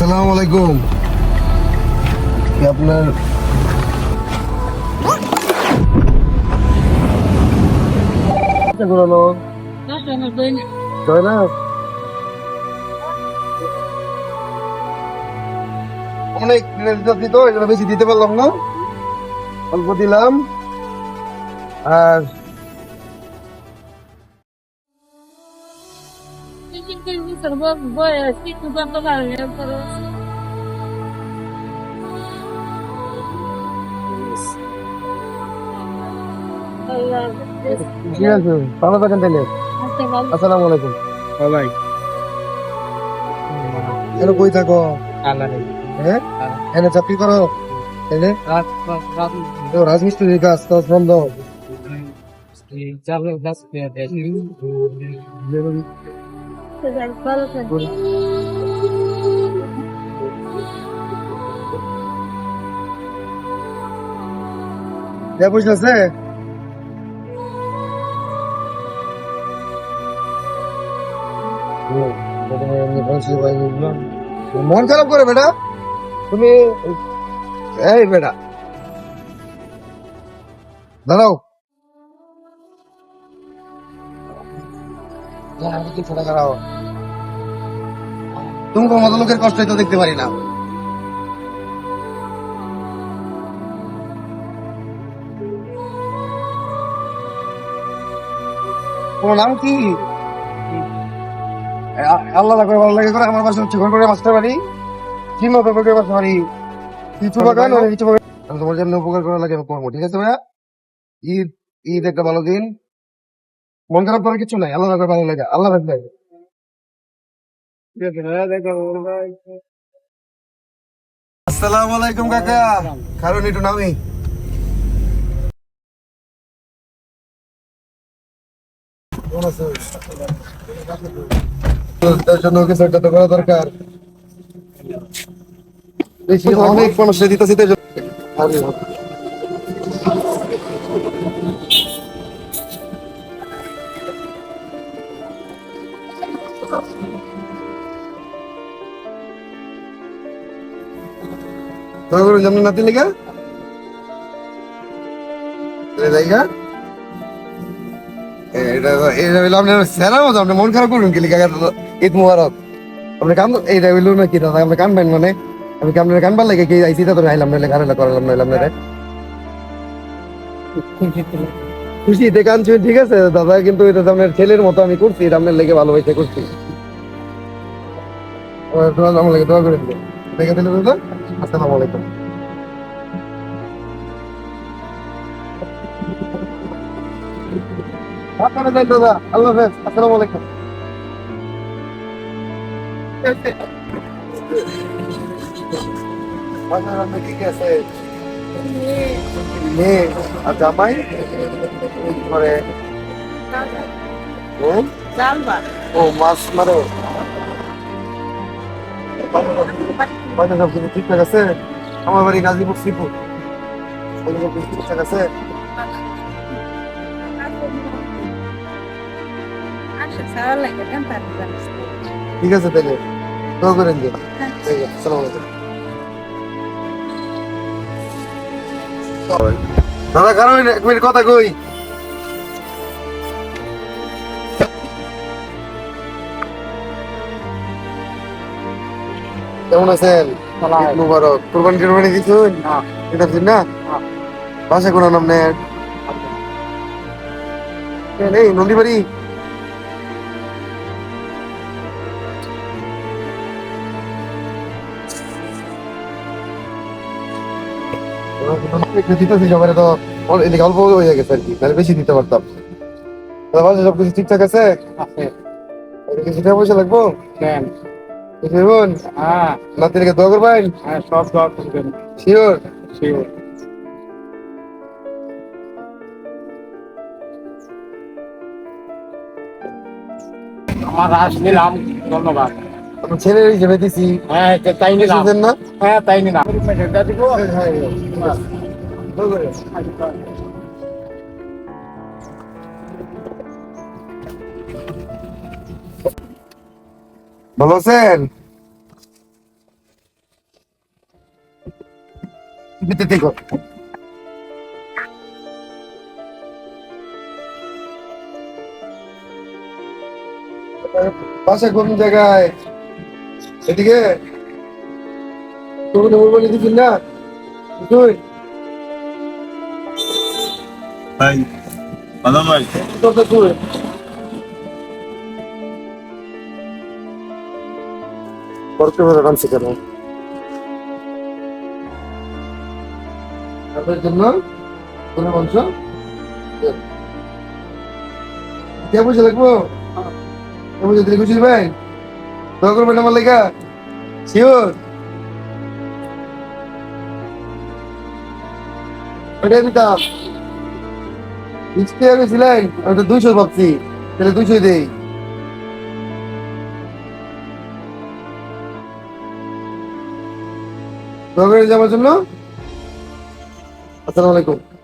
আসসালামু আলাইকুম। আপনার ঘোরানো জয়নাব অনেক দিত, এটা বেশি দিতে পারলাম না, অল্প দিলাম। আর ঠিক আছে, ভালো থাকেন তাহলে। আসসালামু আলাইকুম। ভাই এনে কই থাকো? হ্যাঁ, এনে চাকরি করো? এনে তো রাজমিস্ত্রির কাজ তো শ্রম দাও। যা পয়সা আছে মন খারাপ করে বেটা তুমি। এই বেটা দাঁড়াও, দাঁড়াও, তুমি কোনো মতো লোকের কষ্টই তো দেখতে পারি না। তোমার নাম কি? আল্লাহ করে ভালো লাগে করে আমার পাশে হচ্ছে ঘর করে মাস্টার বাড়ি, কি মতো করে মাস্টার বাড়ি, কিছু বাগান অনেক কিছু বাগান। আমি তোমার জন্য উপকার করা লাগে আমি করবো, ঠিক আছে ভাইয়া? ঈদ ঈদ একটা ভালো দিন, মন খারাপ করার কিছু নাই, আল্লাহ করে ভালো লাগে। আল্লাহ রাখবে। আসসালামু আলাইকুম কাকা, কারণ একটু নামি তার জন্য কিছু একটা তো করা দরকার। বেশি অনেক মানুষ দিতেছি তাই জন্য। দয়া করে জন্য নাতি লেগা জায়গা এটা এটা হইলো আপনার সেরার মতো, আপনি মন খারাপ করবেন কি লিখা? ঈদ মুবারক। আপনি কাম এইটা হইলো না কি দাদা, আপনি কানবেন মানে আমি কি আপনার কানবার লাগে কি আইসি তো আইলাম না ঘরে করালাম না আপনার খুশিতে কানছেন, ঠিক আছে দাদা, কিন্তু এটা তো আপনার ছেলের মতো আমি করছি, এটা আপনার লেগে ভালোবাসে করছি। আমার লাগে দোয়া করে দিলেন, দেখে দিলে দাদা। আসসালামু আলাইকুম। আপনারা যাই দাদা, আল্লাহ হাফেজ, আসসালামু আলাইকুম। ঠিক আছে, মেয়ে আর জামাই করে ও মাছ মারো। বাচ্চা সব কিছু ঠিকঠাক আছে? আমার বাড়ি গাজীপুর শ্রীপুর, সব কিছু ঠিকঠাক আছে? ঠিক আছে তাহলে দোয়া করেন যে। ঠিক আছে, আসসালামু আলাইকুম। দাদা কারণ এক মিনিট কথা কই। কেমন আছেন? ঈদ মুবারক। কুরবানি টুরবানি দিছুন? এটা না বাসা কোন নাম নেন? এই নন্দীবাড়ি। দিতেছি সবাই তো এদিকে অল্প হয়ে গেছে আর কি, নাহলে বেশি দিতে পারতাম। বাসা সবকিছু ঠিকঠাক আছে? কিছু টাকা পয়সা লাগবো? নাতিকে দোয়া করবেন? শিওর? আমার রাস নিলাম, ধন্যবাদ। আপনার ছেলে হিসেবে দিছি। হ্যাঁ তাই নিলাম না। হ্যাঁ তাই নিলাম। ভালো আছেন? ভিতরে দেখো বাসা কোন জায়গায় এদিকে তোকে নেবো বলে দিচ্ছিস না তুই ভাই বাদাম ভাই তোর তো তুই করতে পারে রামসি কেন আপনার জন্য কোনো মাংস কে বুঝে লাগবো কে বুঝে দিলে খুশি ভাই দোয়া করবেন আমার লেখা শিওর ওটাই দিতাম ইস্তে গেছিলেন আমি তো 200 ভাবছি তাহলে 200 দেই দোয়া করে যাওয়ার জন্য আসসালামু আলাইকুম